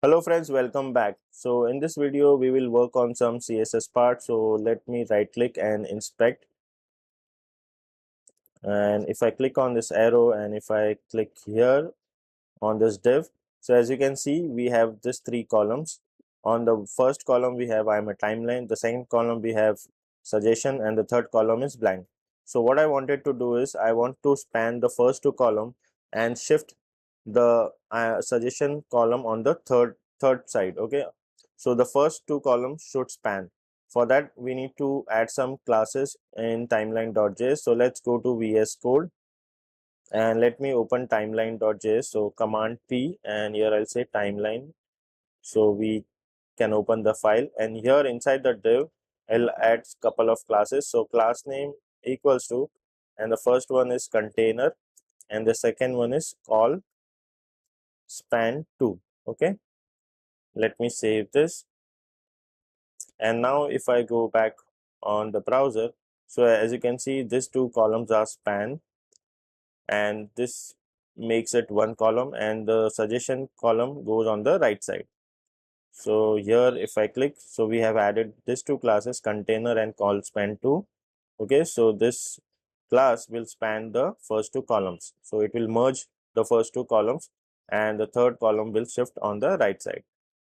Hello friends, welcome back. So in this video we will work on some CSS part. So let me right click and inspect, and if I click on this arrow and if I click here on this div, so as you can see we have this three columns. On the first column we have I'm a timeline, the second column we have suggestion, and the third column is blank. So what I wanted to do is I want to span the first two column and shift the suggestion column on the third side. Okay, so the first two columns should span. For that we need to add some classes in timeline.js. So let's go to VS Code and let me open timeline.js. So command P, and here I'll say timeline. So we can open the file, and here inside the div I'll add couple of classes. So class name equals to, and the first one is container and the second one is call span 2. Okay, let me save this. And now if I go back on the browser, so as you can see these two columns are span, and this makes it one column, and the suggestion column goes on the right side. So here if I click, so we have added these two classes, container and call span 2. Okay, so this class will span the first two columns, so it will merge the first two columns and the third column will shift on the right side.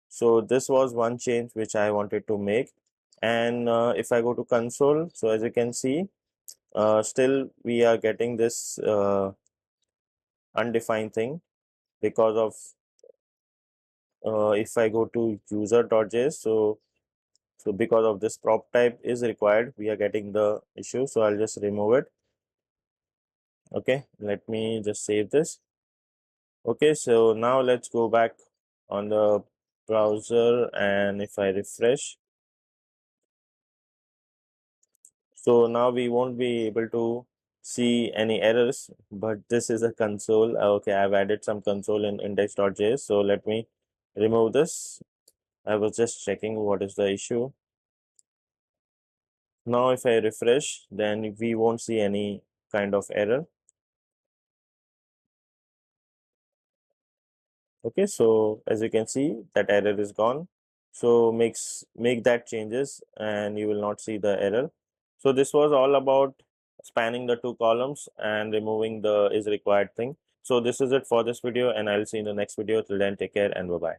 So this was one change which I wanted to make. And if I go to console, so as you can see, still we are getting this undefined thing because of if I go to user.js, so because of this prop type is required, we are getting the issue. So I'll just remove it. Okay, let me just save this. Okay, so now let's go back on the browser, and if I refresh, so now we won't be able to see any errors, but this is a console. Okay, I've added some console in index.js. So let me remove this. I was just checking what is the issue. Now if I refresh, then we won't see any kind of error. Okay, so as you can see that error is gone. So make that changes and you will not see the error. So this was all about spanning the two columns and removing the is required thing. So this is it for this video, and I'll see you in the next video. Till then, take care and bye bye.